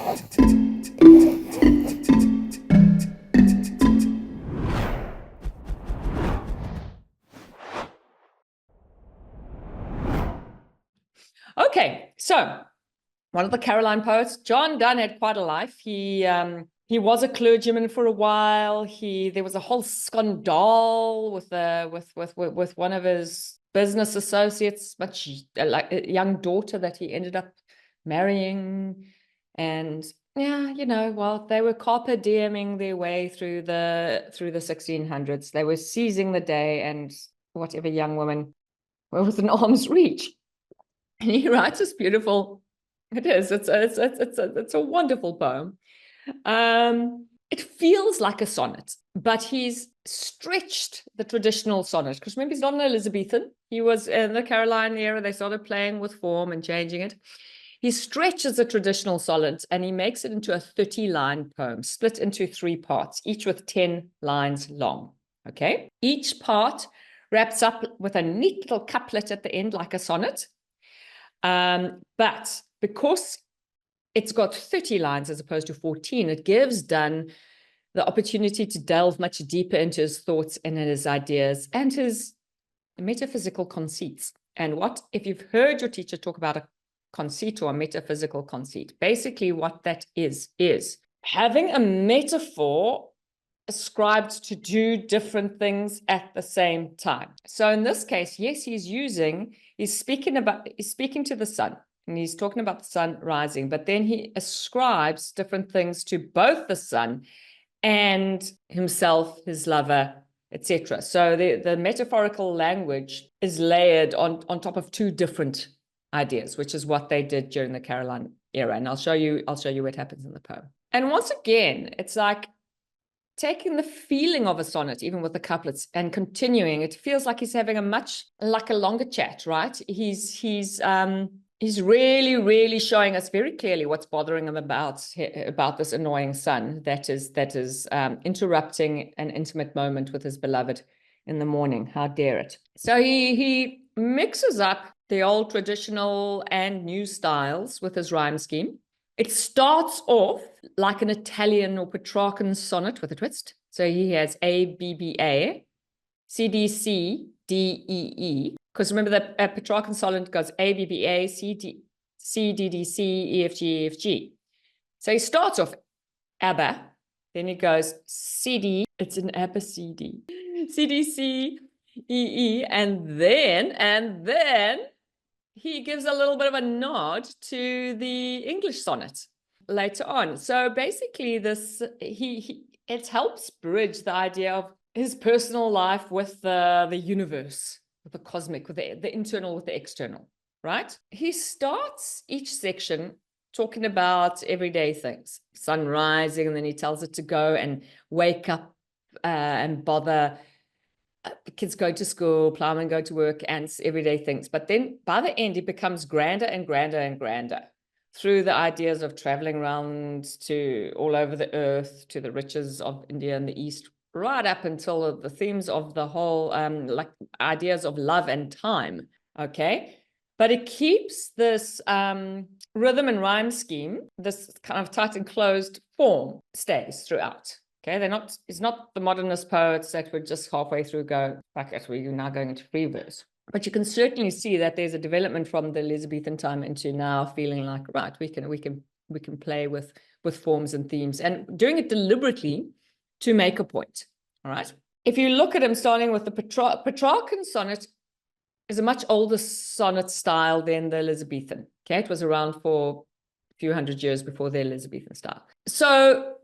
Okay, so one of the Caroline poets, John Donne, had quite a life. He was a clergyman for a while. There was a whole scandal with one of his business associates, much like a young daughter that he ended up marrying. And yeah, well, they were carpe dieming their way through the 1600s. They were seizing the day, and whatever young woman were within arm's reach. And he writes this beautiful. It is. It's a wonderful poem. It feels like a sonnet, but he's stretched the traditional sonnet, because remember, he's not an Elizabethan. He was in the Caroline era. They started playing with form and changing it. He stretches the traditional sonnet and he makes it into a 30-line poem, split into 3 parts, each with 10 lines long. Okay. Each part wraps up with a neat little couplet at the end, like a sonnet. But because it's got 30 lines as opposed to 14, it gives Donne the opportunity to delve much deeper into his thoughts and his ideas and his metaphysical conceits. And what, if you've heard your teacher talk about a conceit or a metaphysical conceit, basically what that is having a metaphor ascribed to do different things at the same time. So in this case, yes, he's speaking to the sun, and he's talking about the sun rising, but then he ascribes different things to both the sun and himself, his lover, etc. So the metaphorical language is layered on top of 2 different ideas, which is what they did during the Caroline era. And I'll show you what happens in the poem. And once again, it's like taking the feeling of a sonnet, even with the couplets, and continuing. It feels like he's having a longer chat, right? He's really, really showing us very clearly what's bothering him about this annoying sun that is interrupting an intimate moment with his beloved in the morning. How dare it? So he mixes up the old traditional and new styles with his rhyme scheme. It starts off like an Italian or Petrarchan sonnet with a twist. So he has A, B, B, A, C, D, C, D, E, E. Because remember that Petrarchan sonnet goes A, B, B, A, C, D, D, C, E, F, G, E, F, G. So he starts off ABBA, then he goes C, D, it's an ABBA C, D, C, D, C, E, E, and then he gives a little bit of a nod to the English sonnet later on. So basically it helps bridge the idea of his personal life with the universe, with the cosmic, with the internal, with the external, right? He starts each section talking about everyday things, sun rising, and then he tells it to go and wake up and bother kids go to school, plowmen go to work, ants, everyday things. But then by the end, it becomes grander and grander and grander through the ideas of traveling around to all over the earth, to the riches of India and the East, right up until the themes of the whole, like ideas of love and time, okay? But it keeps this rhythm and rhyme scheme, this kind of tight and closed form stays throughout. Okay, it's not the modernist poets that would just halfway through go, fuck it, we're now going into free verse. But you can certainly see that there's a development from the Elizabethan time into now feeling like, right, we can play with forms and themes, and doing it deliberately to make a point. All right. If you look at him starting with the Petrarchan sonnet is a much older sonnet style than the Elizabethan. Okay, it was around for a few hundred years before the Elizabethan style. So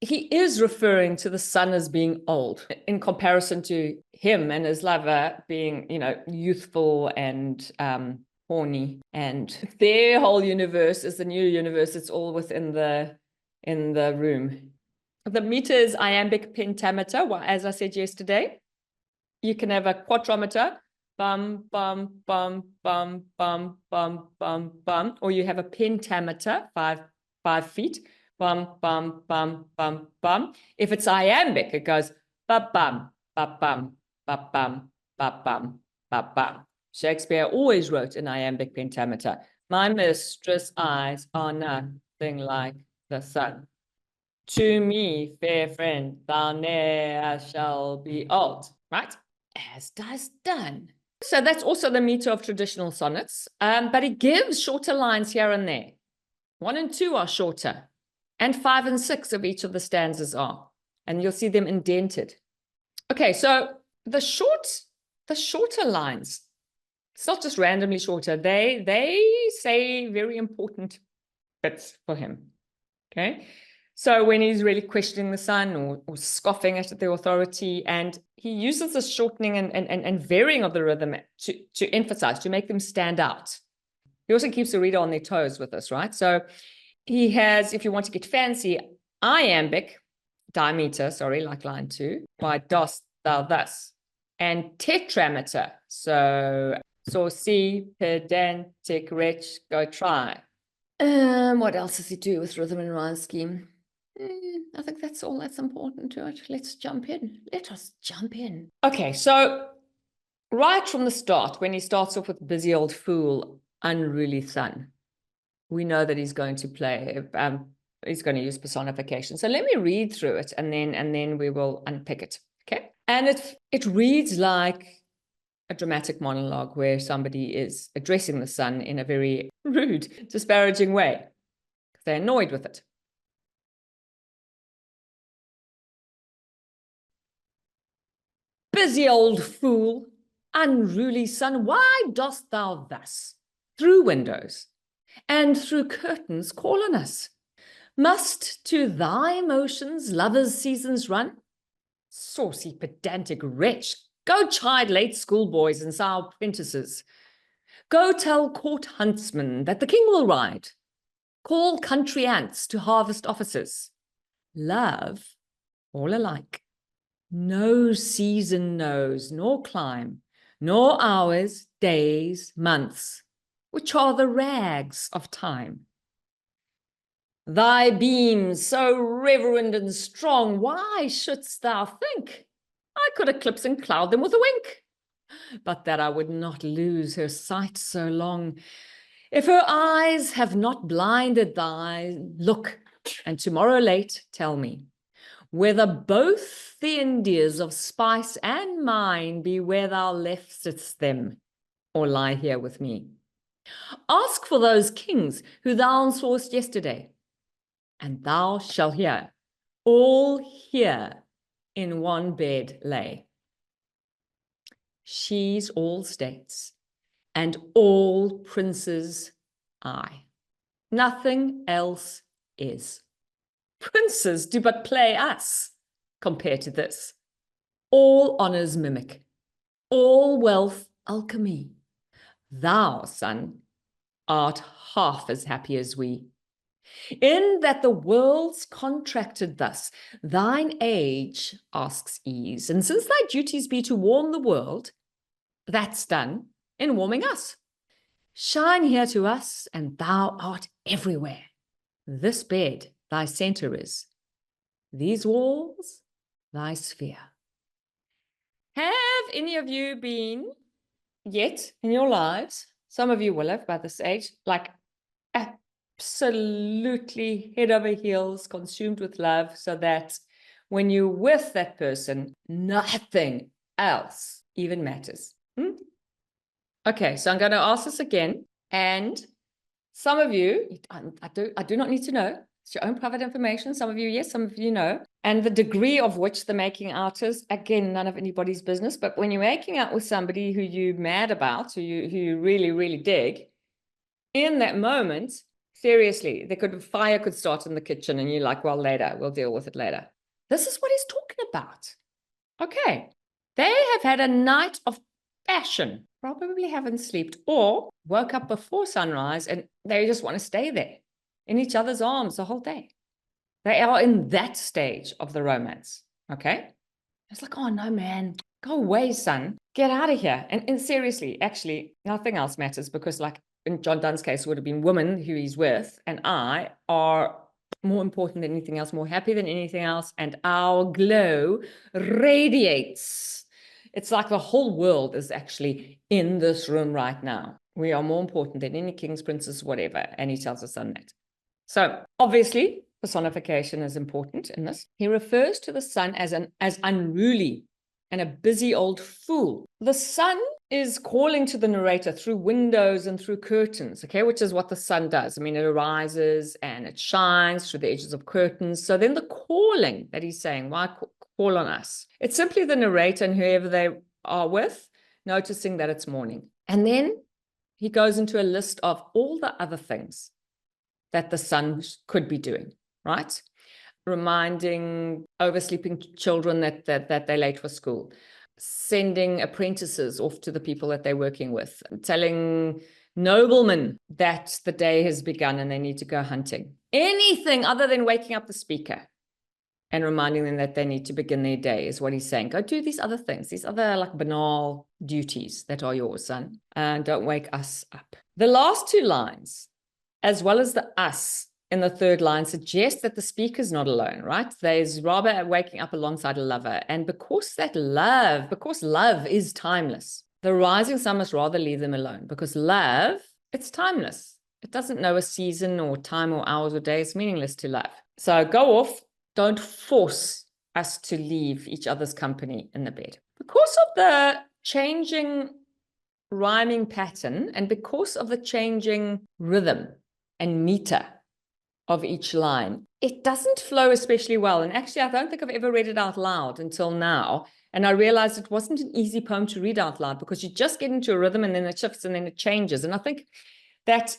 he is referring to the sun as being old in comparison to him and his lover being, youthful and horny. And their whole universe is the new universe. It's all within the room. The meter is iambic pentameter. Well, as I said yesterday, you can have a quadrometer, bum, bum, bum, bum, bum, bum, bum, bum, or you have a pentameter, 5 feet. Bum, bum, bum, bum, bum. If it's iambic, it goes ba bum, ba bum, ba bum, ba bum, ba bum. Shakespeare always wrote in iambic pentameter. My mistress' eyes are nothing like the sun. To me, fair friend, thou ne'er shall be old, right? As does done. So that's also the meter of traditional sonnets, but it gives shorter lines here and there. 1 and 2 are shorter, and 5 and 6 of each of the stanzas are, and you'll see them indented. Okay, so the shorter lines, it's not just randomly shorter. They say very important bits for him. Okay, so when he's really questioning the sun or scoffing at the authority, and he uses the shortening and varying of the rhythm to emphasize, to make them stand out. He also keeps the reader on their toes with this, right? So he has, if you want to get fancy, iambic, dimeter, sorry, like line 2, why dost thou thus, and tetrameter, so saucy, pedantic wretch, go try. What else does he do with rhythm and rhyme scheme? I think that's all that's important to it. Let's jump in. Let us jump in. Okay, so right from the start, when he starts off with busy old fool, unruly sun, we know that he's going to play, he's going to use personification. So let me read through it, and then we will unpick it. Okay, and it reads like a dramatic monologue where somebody is addressing the sun in a very rude, disparaging way. They're annoyed with it. Busy old fool, unruly sun, why dost thou thus, through windows and through curtains, call on us? Must to thy motions lovers' seasons run? Saucy, pedantic wretch, go chide late schoolboys and sour apprentices. Go tell court huntsmen that the king will ride. Call country ants to harvest offices. Love, all alike, no season knows, nor clime, nor hours, days, months, which are the rags of time. Thy beams so reverend and strong, why shouldst thou think I could eclipse and cloud them with a wink? But that I would not lose her sight so long. If her eyes have not blinded thy look, and tomorrow late tell me, whether both the Indias of spice and mine be where thou leftest them, or lie here with me. Ask for those kings who thou sawest yesterday, and thou shalt hear, all here in one bed lay. She's all states, and all princes I. Nothing else is. Princes do but play us compared to this. All honors mimic, all wealth alchemy. Thou, son, art half as happy as we. In that the world's contracted thus, thine age asks ease, and since thy duties be to warm the world, that's done in warming us. Shine here to us, and thou art everywhere. This bed thy center is, these walls thy sphere. Have any of you been yet in your lives, some of you will have by this age, like absolutely head over heels, consumed with love, so that when you're with that person, nothing else even matters? Okay, so I'm going to ask this again, and some of you, I do not need to know. It's your own private information. Some of you, yes, some of you know. And the degree of which the making out is, again, none of anybody's business. But when you're making out with somebody who you're mad about, who you really, really dig, in that moment, seriously, fire could start in the kitchen, and you're like, well, later, we'll deal with it later. This is what he's talking about. Okay, they have had a night of passion, probably haven't slept, or woke up before sunrise, and they just want to stay there in each other's arms the whole day. They are in that stage of the romance. Okay, it's like, oh no, man, go away, son, get out of here. And seriously, actually, nothing else matters, because like in John Donne's case, it would have been women who he's with and I are more important than anything else, more happy than anything else, and our glow radiates. It's like the whole world is actually in this room right now. We are more important than any kings, princes, whatever, and he tells us on that. So obviously, personification is important in this. He refers to the sun as unruly and a busy old fool. The sun is calling to the narrator through windows and through curtains, okay, which is what the sun does. I mean, it arises and it shines through the edges of curtains. So then the calling that he's saying, why call on us? It's simply the narrator and whoever they are with noticing that it's morning. And then he goes into a list of all the other things that the sun could be doing, right? Reminding oversleeping children that they're late for school, sending apprentices off to the people that they're working with, telling noblemen that the day has begun and they need to go hunting. Anything other than waking up the speaker and reminding them that they need to begin their day is what he's saying. Go do these other things, these other like banal duties that are yours, son, and don't wake us up. The last two lines, as well as the us in the third line, suggest that the speaker's not alone, right? There's rather waking up alongside a lover. And because love is timeless, the rising sun must rather leave them alone, because love, it's timeless. It doesn't know a season or time or hours or days. It's meaningless to love. So go off. Don't force us to leave each other's company in the bed. Because of the changing rhyming pattern and because of the changing rhythm and meter of each line, it doesn't flow especially well. And actually, I don't think I've ever read it out loud until now. And I realized it wasn't an easy poem to read out loud because you just get into a rhythm and then it shifts and then it changes. And I think that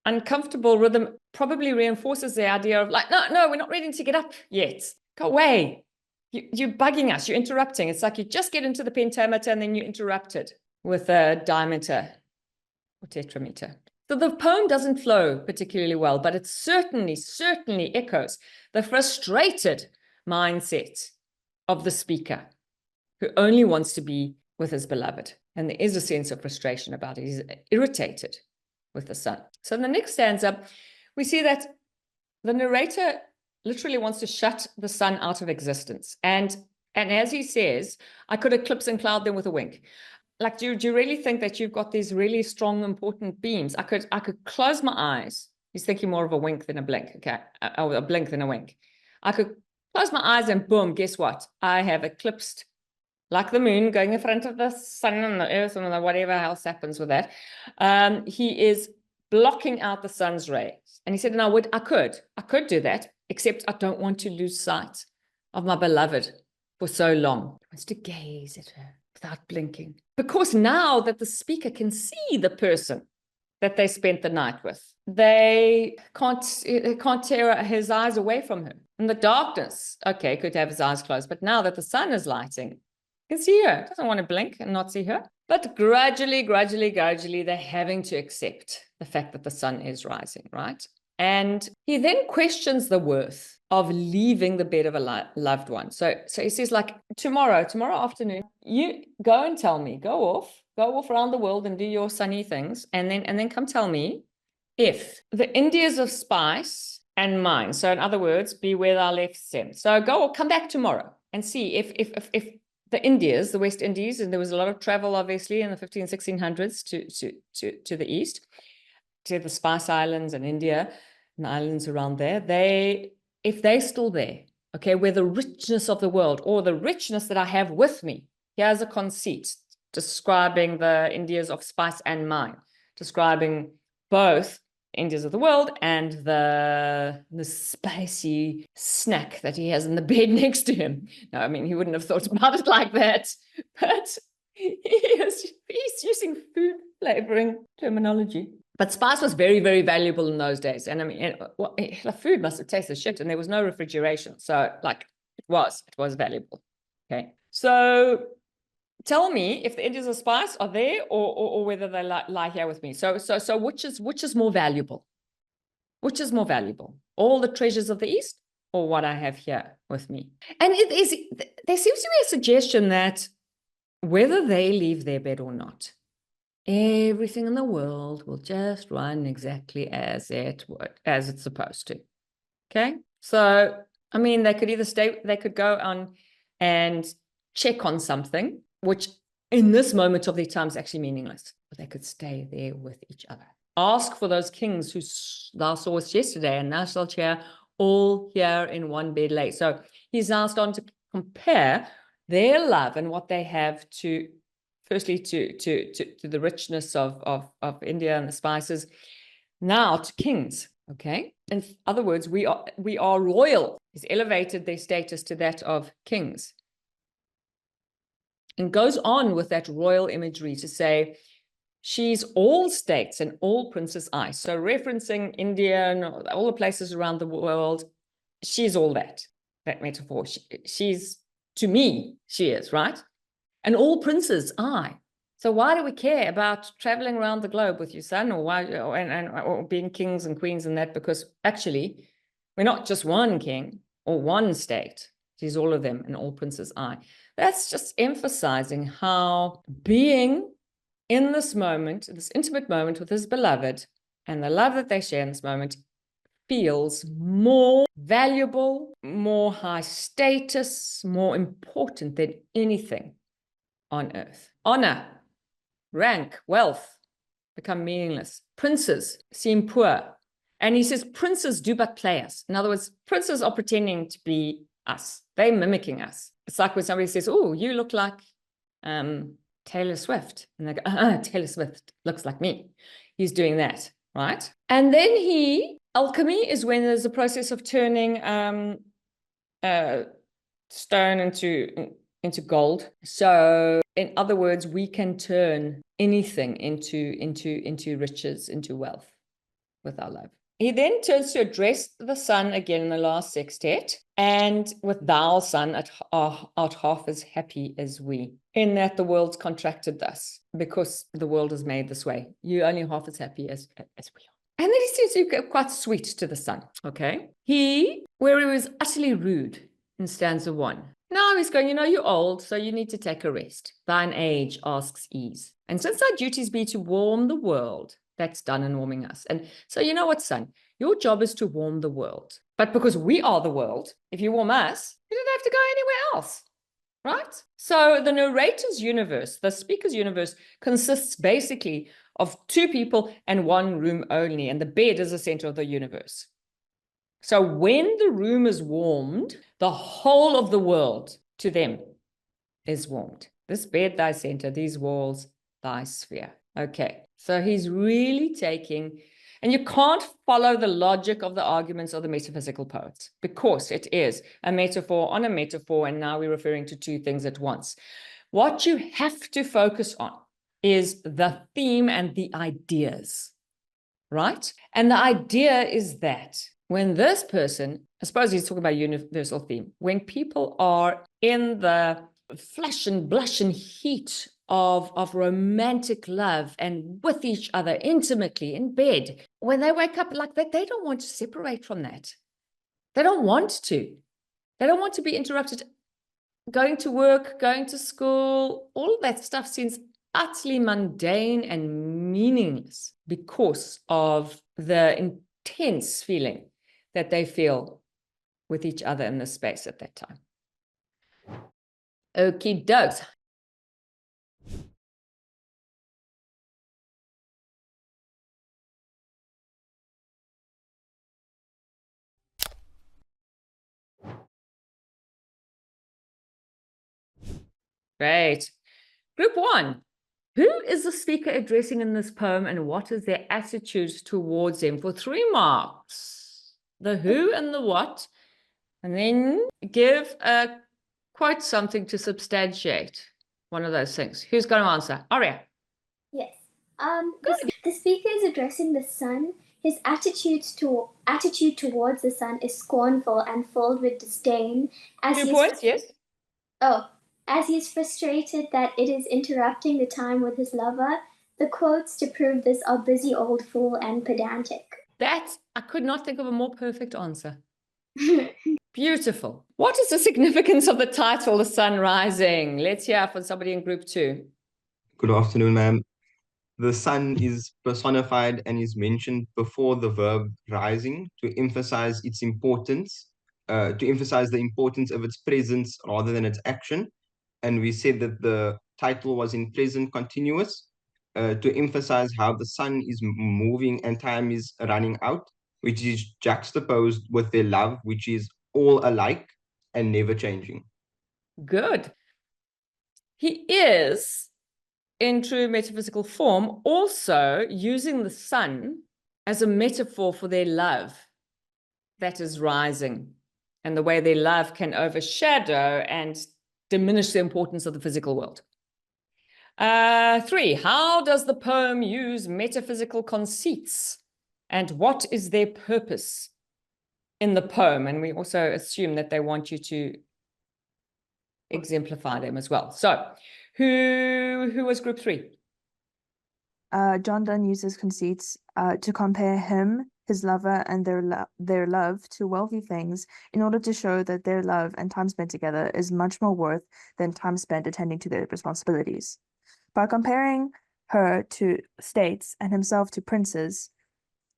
uncomfortable rhythm probably reinforces the idea of like, no, we're not ready to get up yet. Go away. You're bugging us. You're interrupting. It's like you just get into the pentameter and then you interrupt it with a diameter or tetrameter. So the poem doesn't flow particularly well, but it certainly echoes the frustrated mindset of the speaker who only wants to be with his beloved. And there is a sense of frustration about it. He's irritated with the sun. So in the next stanza, we see that the narrator literally wants to shut the sun out of existence. And as he says, I could eclipse and cloud them with a wink. Like, do you really think that you've got these really strong, important beams? I could close my eyes. He's thinking more of a wink than a blink, okay? A blink than a wink. I could close my eyes and boom, guess what? I have eclipsed, like the moon going in front of the sun and the earth and whatever else happens with that. He is blocking out the sun's rays. And he said, no, I could do that, except I don't want to lose sight of my beloved for so long. He wants to gaze at her without blinking. Because now that the speaker can see the person that they spent the night with, they can't tear his eyes away from her. In the darkness, okay, could have his eyes closed, but now that the sun is lighting, you can see her. Doesn't want to blink and not see her. But gradually, they're having to accept the fact that the sun is rising, right? And he then questions the worth of leaving the bed of a loved one. So he says, like, tomorrow afternoon, you go and tell me, go off around the world and do your sunny things, and then come tell me if the Indias of spice and mine. So in other words, be where thou leftest them. So come back tomorrow and see if the Indias, the West Indies, and there was a lot of travel, obviously, in the 1600s to the east, to the Spice Islands and India and the islands around there, if they're still there, okay, where the richness of the world or the richness that I have with me, here's a conceit describing the Indias of spice and mine, describing both Indias of the world and the spicy snack that he has in the bed next to him. No, I mean, he wouldn't have thought about it like that, but he's using food flavoring terminology. But spice was very, very valuable in those days. And I mean, the food must have tasted shit, and there was no refrigeration. So like it was valuable. Okay. So tell me if the Indians of spice are there or whether they lie here with me. So which is more valuable? Which is more valuable? All the treasures of the East or what I have here with me? And there seems to be a suggestion that whether they leave their bed or not, everything in the world will just run exactly as it's supposed to. Okay? So, I mean, they could go on and check on something, which in this moment of their time is actually meaningless, but they could stay there with each other. Ask for those kings who thou sawest yesterday and thou shalt hear all here in one bed laid. So he's now starting to compare their love and what they have to, firstly, to the richness of India and the spices, now to kings. Okay. In other words, we are royal. He's elevated their status to that of kings. And goes on with that royal imagery to say, she's all states and all princes' eyes. So referencing India and all the places around the world, she's all that metaphor. She's, to me, she is, right? And all princes' eye. So why do we care about traveling around the globe with your son, or being kings and queens and that? Because actually, we're not just one king or one state. She's all of them and all princes' eye. That's just emphasizing how being in this moment, this intimate moment with his beloved, and the love that they share in this moment, feels more valuable, more high status, more important than anything on earth. Honor, rank, wealth become meaningless. Princes seem poor. And he says, princes do but play us. In other words, princes are pretending to be us. They're mimicking us. It's like when somebody says, oh, you look like Taylor Swift. And they go, Taylor Swift looks like me. He's doing that, right? And then alchemy is when there's a process of turning stone into gold. So in other words, we can turn anything into riches, into wealth with our love. He then turns to address the sun again in the last sextet, and with thou, son, art half as happy as we, in that the world's contracted thus, because the world is made this way. You're only half as happy as we are. And then he seems to get quite sweet to the sun, okay? Where he was utterly rude in stanza 1. Now he's going, you're old, so you need to take a rest. Thine age asks ease. And since our duties be to warm the world, that's done in warming us. And so you know what, son? Your job is to warm the world. But because we are the world, if you warm us, you don't have to go anywhere else, right? So the narrator's universe, the speaker's universe, consists basically of 2 people and 1 room only. And the bed is the center of the universe. So when the room is warmed, the whole of the world to them is warmed. This bed, thy center, these walls, thy sphere. Okay, so he's really taking, and you can't follow the logic of the arguments of the metaphysical poets, because it is a metaphor on a metaphor, and now we're referring to 2 things at once. What you have to focus on is the theme and the ideas, right? And the idea is that when this person, I suppose he's talking about universal theme, when people are in the flush and blush and heat of romantic love and with each other intimately in bed, when they wake up like that, they don't want to separate from that. They don't want to. They don't want to be interrupted. Going to work, going to school, all of that stuff seems utterly mundane and meaningless because of the intense feeling that they feel with each other in this space at that time. Okie dokes. Great. Group 1. Who is the speaker addressing in this poem, and what is their attitude towards him? For 3 marks. The who and the what, and then give quite something to substantiate one of those things. Who's going to answer? Aria. Yes. The speaker is addressing the sun. His attitude towards the sun is scornful and filled with disdain. 2 points, yes. As he is frustrated that it is interrupting the time with his lover. The quotes to prove this are busy old fool and pedantic. I could not think of a more perfect answer. Beautiful. What is the significance of the title, The Sun Rising? Let's hear from somebody in group 2. Good afternoon, ma'am. The sun is personified and is mentioned before the verb rising to emphasize its importance, to emphasize the importance of its presence rather than its action. And we said that the title was in present continuous to emphasize how the sun is moving and time is running out. which is juxtaposed with their love, which is all alike and never changing. Good. He is, in true metaphysical form, also using the sun as a metaphor for their love that is rising, and the way their love can overshadow and diminish the importance of the physical world. 3, how does the poem use metaphysical conceits, and what is their purpose in the poem? And we also assume that they want you to exemplify them as well. So who was group 3? John Donne uses conceits to compare him, his lover, and their love to wealthy things in order to show that their love and time spent together is much more worth than time spent attending to their responsibilities. By comparing her to states and himself to princes,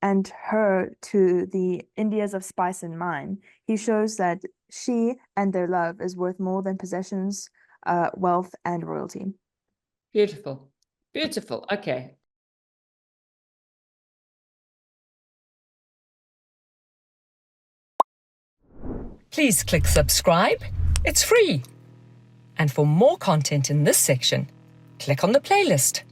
and her to the Indias of spice and mine, he shows that she and their love is worth more than possessions, wealth, and royalty. Beautiful. Beautiful. Okay. Please click subscribe. It's free. And for more content in this section, click on the playlist.